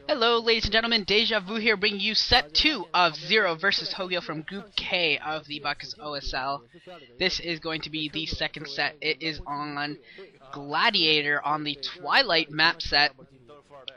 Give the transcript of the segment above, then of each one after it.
Hello, ladies and gentlemen, Deja Vu here, bringing you set 2 of Zero versus Hogil from Group K of the Bacchus OSL. This is going to be the second set. It is on Gladiator on the Twilight map set.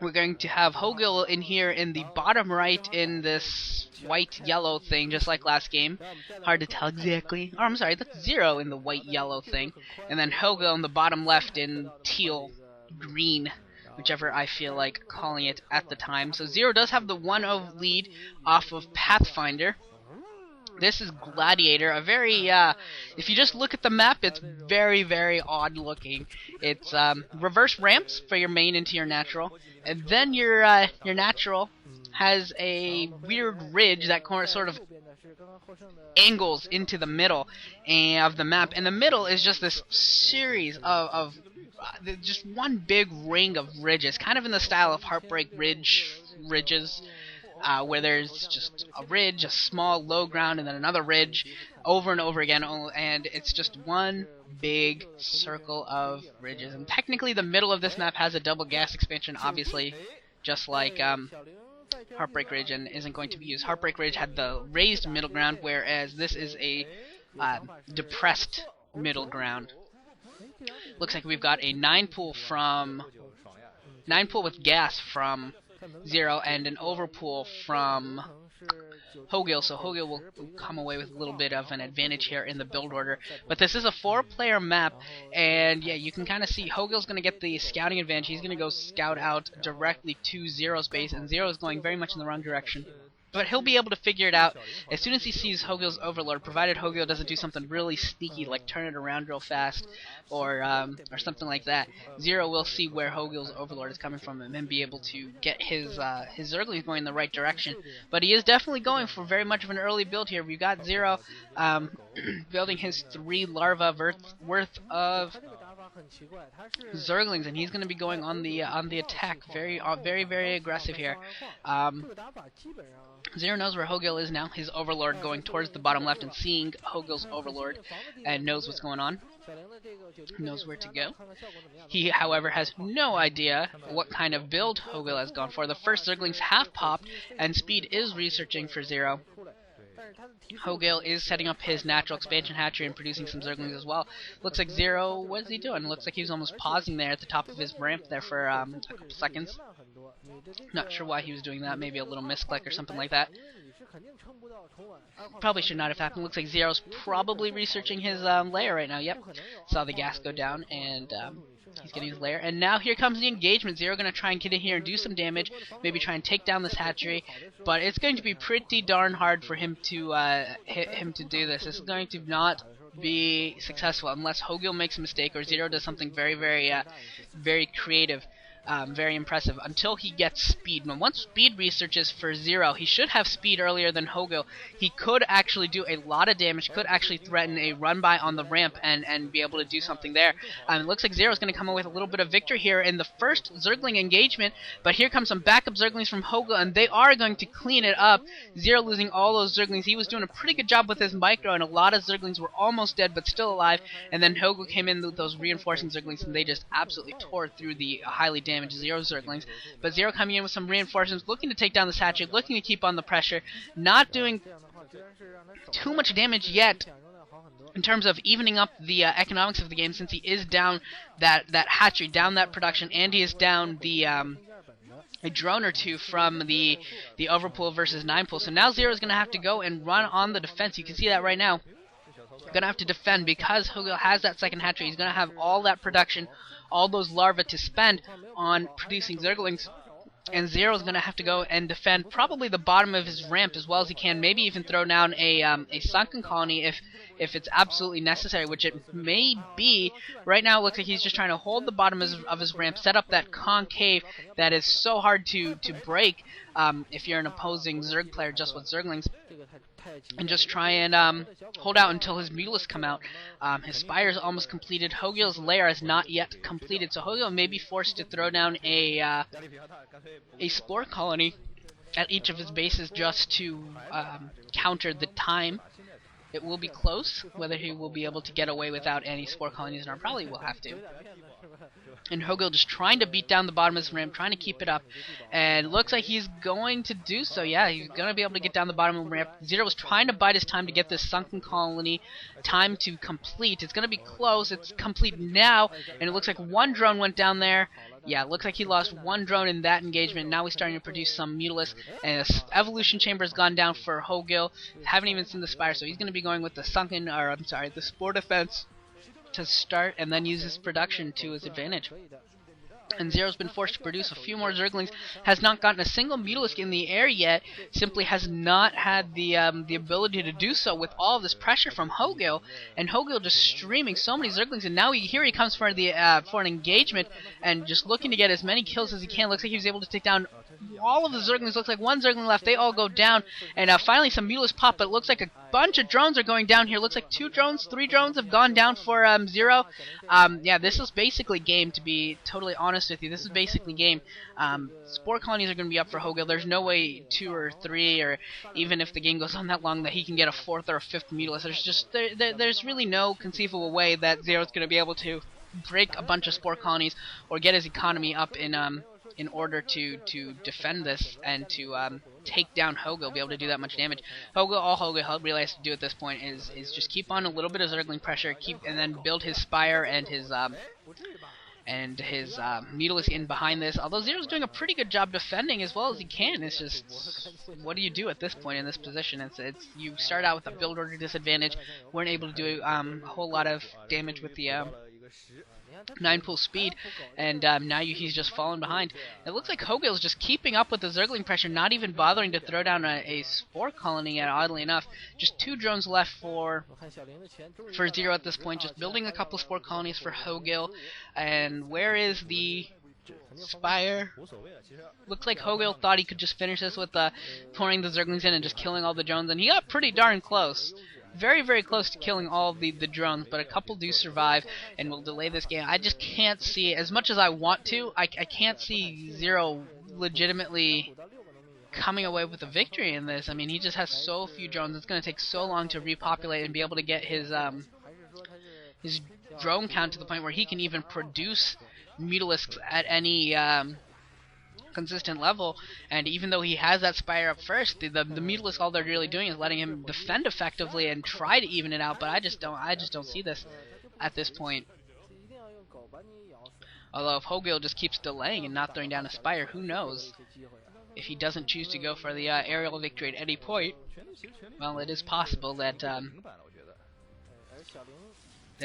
We're going to have Hogil in here in the bottom right in this white-yellow thing, just like last game. Hard to tell exactly. Oh, I'm sorry, that's Zero in the white-yellow thing. And then Hogil in the bottom left in teal-green, whichever I feel like calling it at the time. So Zero does have the 1-0 lead off of Pathfinder. This is Gladiator, a very, if you just look at the map, it's very, very odd looking. It's reverse ramps for your main into your natural, and then your natural has a weird ridge that sort of angles into the middle of the map, and the middle is just this series of just one big ring of ridges, kind of in the style of Heartbreak ridges. Where there's just a ridge, a small low ground, and then another ridge over and over again, and it's just one big circle of ridges. And technically the middle of this map has a double gas expansion, obviously, just like Heartbreak Ridge, and isn't going to be used. Heartbreak Ridge had the raised middle ground, whereas this is a depressed middle ground. Looks like we've got a 9 pool with gas from Zero and an overpool from Hogil, so Hogil will come away with a little bit of an advantage here in the build order. But this is a 4-player map, and yeah, you can kind of see Hogil's going to get the scouting advantage. He's going to go scout out directly to Zero's base, and Zero is going very much in the wrong direction. But he'll be able to figure it out as soon as he sees Hogil's Overlord, provided Hogil doesn't do something really sneaky, like turn it around real fast, or something like that. Zero will see where Hogil's Overlord is coming from and be able to get his Zerglings going in the right direction. But he is definitely going for very much of an early build here. We've got Zero building his 3 larva worth of Zerglings, and he's going to be going on the attack. Very, very aggressive here. Zero knows where Hogil is now. His Overlord going towards the bottom left and seeing Hogil's Overlord and knows what's going on. Knows where to go. He, however, has no idea what kind of build Hogil has gone for. The first Zerglings have popped, and Speed is researching for Zero. Hogil is setting up his natural expansion hatchery and producing some Zerglings as well. Looks like Zero, what is he doing? Looks like he was almost pausing there at the top of his ramp there for a couple seconds. Not sure why he was doing that, maybe a little misclick or something like that. Probably should not have happened. Looks like Zero's probably researching his lair right now. Yep, saw the gas go down, and he's getting his lair. And now here comes the engagement. Zero going to try and get in here and do some damage, maybe try and take down this hatchery, but it's going to be pretty darn hard for him to do this. This is going to not be successful unless Hogil makes a mistake or Zero does something very, very creative. Very impressive until he gets Speed. Now, once Speed researches for Zero, he should have Speed earlier than Hogil. He could actually do a lot of damage, could actually threaten a run-by on the ramp and be able to do something there. It looks like Zero's going to come away with a little bit of victory here in the first Zergling engagement, but here comes some backup Zerglings from Hogil, and they are going to clean it up. Zero losing all those Zerglings. He was doing a pretty good job with his micro, and a lot of Zerglings were almost dead but still alive, and then Hogil came in with those reinforcing Zerglings, and they just absolutely tore through the highly damaged Zero Zerglings. But Zero coming in with some reinforcements, looking to take down the hatchery, looking to keep on the pressure, not doing too much damage yet in terms of evening up the economics of the game, since he is down that hatchery, down that production, and he is down the a drone or two from the overpool versus 9 pool. So now Zero is going to have to go and run on the defense. You can see that right now. Going to have to defend because Hogil has that second hatchery. He's going to have all that production, all those larvae to spend on producing Zerglings, and Zero's going to have to go and defend probably the bottom of his ramp as well as he can, maybe even throw down a sunken colony if it's absolutely necessary, which it may be. Right now it looks like he's just trying to hold the bottom of his ramp, set up that concave that is so hard to break if you're an opposing Zerg player just with Zerglings, and just try and hold out until his Mutalisk come out. His Spire is almost completed. Hogil's lair is not yet completed, so Hogil may be forced to throw down a spore colony at each of his bases just to counter the time. It will be close whether he will be able to get away without any spore colonies, and probably will have to. And Hogil just trying to beat down the bottom of his ramp, trying to keep it up. And it looks like he's going to do so. Yeah, he's going to be able to get down the bottom of the ramp. Zero was trying to bide his time to get this sunken colony time to complete. It's going to be close. It's complete now. And it looks like one drone went down there. Yeah, it looks like he lost one drone in that engagement. Now he's starting to produce some Mutalisks. And the evolution chamber has gone down for Hogil. Haven't even seen the Spire, so he's going to be going with the the Spore Defense to start, and then use his production to his advantage. And Zero's been forced to produce a few more Zerglings, has not gotten a single Mutalisk in the air yet, simply has not had the ability to do so with all of this pressure from Hogil, and Hogil just streaming so many Zerglings, and now here he comes for the for an engagement, and just looking to get as many kills as he can. Looks like he was able to take down all of the Zerglings. Looks like one Zergling left. They all go down, and finally some Mutalisks pop, but it looks like a bunch of drones are going down here. Looks like 3 drones have gone down for Zero. Yeah, this is basically game, to be totally honest with you. This is basically game. Spore colonies are going to be up for Hogil. There's no way 2 or 3, or even if the game goes on that long, that he can get a 4th or a 5th Mutalisk. There's just there's really no conceivable way that Zero's going to be able to break a bunch of Spore colonies or get his economy up in order to defend this and to take down Hogil, be able to do that much damage. All Hogil really has to do at this point is just keep on a little bit of Zergling pressure, and then build his Spire and his Mutalisk in behind this. Although Zero's doing a pretty good job defending as well as he can. It's just, what do you do at this point in this position? It's you start out with a build order disadvantage, weren't able to do a whole lot of damage with the 9 full speed, and now he's just fallen behind. It looks like Hogil is just keeping up with the Zergling pressure, not even bothering to throw down a Spore colony yet, oddly enough. Just 2 drones left for Zero at this point, just building a couple Spore colonies for Hogil. And where is the Spire? Looks like Hogil thought he could just finish this with pouring the Zerglings in and just killing all the drones, and he got pretty darn close. Very, very close to killing all the drones, but a couple do survive and will delay this game. I just can't see, as much as I want to, I can't see Zero legitimately coming away with a victory in this. I mean, he just has so few drones. It's going to take so long to repopulate and be able to get his drone count to the point where he can even produce Mutalisks at any consistent level. And even though he has that Spire up first, the Mutalisks, all they're really doing is letting him defend effectively and try to even it out, but I just don't see this at this point. Although if Hogil just keeps delaying and not throwing down a Spire, who knows? If he doesn't choose to go for the aerial victory at any point, well, it is possible that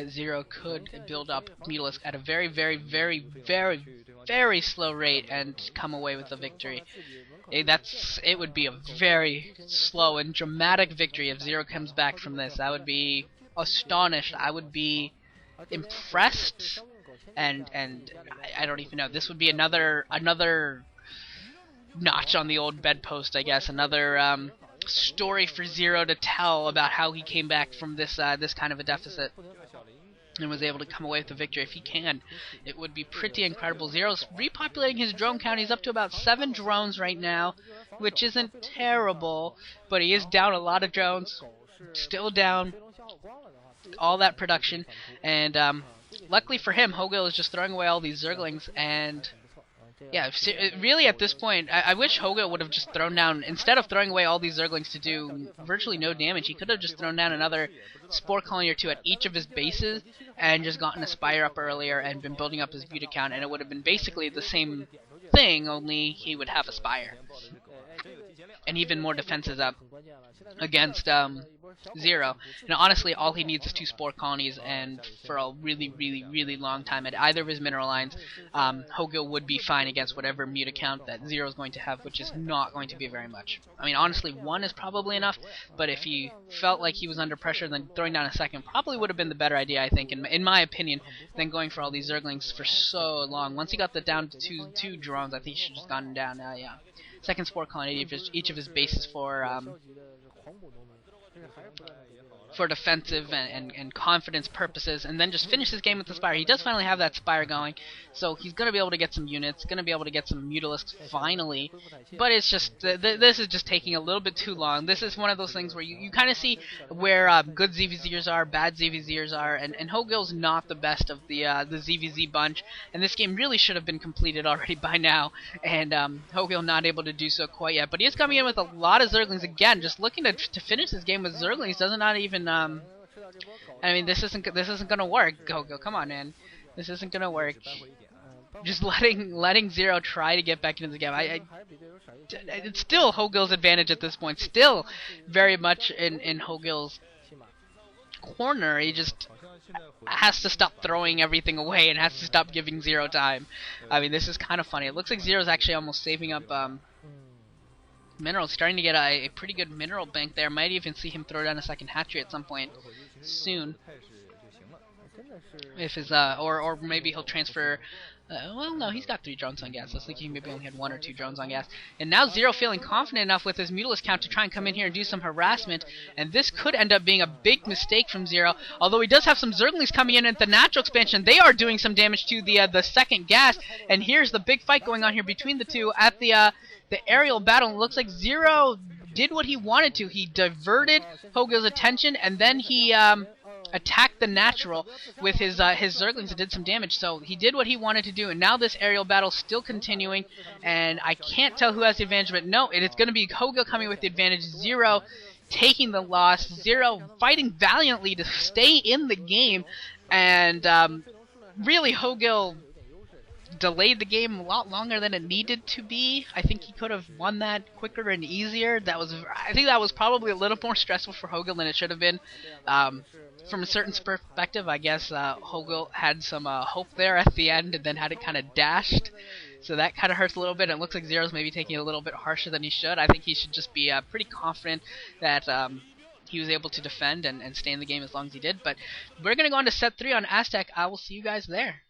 Zero could build up Mutalisk at a very, very, very, very, very slow rate and come away with the victory. It would be a very slow and dramatic victory if Zero comes back from this. I would be astonished. I would be impressed, and I don't even know. This would be another notch on the old bedpost, I guess. Another story for Zero to tell about how he came back from this kind of a deficit and was able to come away with the victory. If he can, it would be pretty incredible. Zero's repopulating his drone count. He's up to about 7 drones right now, which isn't terrible, but he is down a lot of drones, still down all that production, and luckily for him, Hogil is just throwing away all these Zerglings, and yeah, really at this point, I wish Hogil would have just thrown down, instead of throwing away all these Zerglings to do virtually no damage, he could have just thrown down another Spore colony or 2 at each of his bases and just gotten a Spire up earlier and been building up his beauty count, and it would have been basically the same thing, only he would have a Spire. And even more defenses up against Zero. Now, honestly, all he needs is 2 Spore colonies, and for a really, really, really long time at either of his mineral lines, Hogil would be fine against whatever mute account that Zero is going to have, which is not going to be very much. I mean, honestly, 1 is probably enough, but if he felt like he was under pressure, then throwing down a 2nd probably would have been the better idea, I think, in my opinion, than going for all these Zerglings for so long. Once he got down to two drones, I think he should have just gone down, yeah. 2nd Spore colony, each of his bases for for defensive and confidence purposes, and then just finish his game with the Spire. He does finally have that Spire going, so he's going to be able to get some units, going to be able to get some Mutalisks finally, but it's just, this is just taking a little bit too long. This is one of those things where you kind of see where good ZVZers are, bad ZVZers are, and Hogil's not the best of the ZVZ bunch, and this game really should have been completed already by now, and Hogil not able to do so quite yet, but he is coming in with a lot of Zerglings again, just looking to finish this game with Zerglings. Does not even I mean, this isn't gonna work. Go, come on, man. This isn't gonna work. Just letting Zero try to get back into the game. It's still Hogil's advantage at this point. Still very much in Hogil's corner. He just has to stop throwing everything away and has to stop giving Zero time. I mean, this is kind of funny. It looks like Zero's actually almost saving up minerals, starting to get a pretty good mineral bank there. Might even see him throw down a second hatchery at some point soon. If his or maybe he'll transfer. Well, no, he's got 3 drones on gas. I was thinking maybe only had 1 or 2 drones on gas. And now Zero feeling confident enough with his Mutalisk count to try and come in here and do some harassment. And this could end up being a big mistake from Zero. Although he does have some Zerglings coming in at the natural expansion. They are doing some damage to the second gas. And here's the big fight going on here between the two at the aerial battle. It looks like Zero did what he wanted to. He diverted Hogil's attention, and then he attacked the natural with his Zerglings and did some damage. So he did what he wanted to do, and now this aerial battle still continuing, and I can't tell who has the advantage, but no, it's going to be Hogil coming with the advantage. Zero taking the loss. Zero fighting valiantly to stay in the game, and really Hogil delayed the game a lot longer than it needed to be. I think he could have won that quicker and easier. I think that was probably a little more stressful for Hogil than it should have been. From a certain perspective, I guess Hogil had some hope there at the end and then had it kind of dashed. So that kind of hurts a little bit. It looks like Zero's maybe taking it a little bit harsher than he should. I think he should just be pretty confident that he was able to defend and stay in the game as long as he did. But we're going to go on to set 3 on Aztec. I will see you guys there.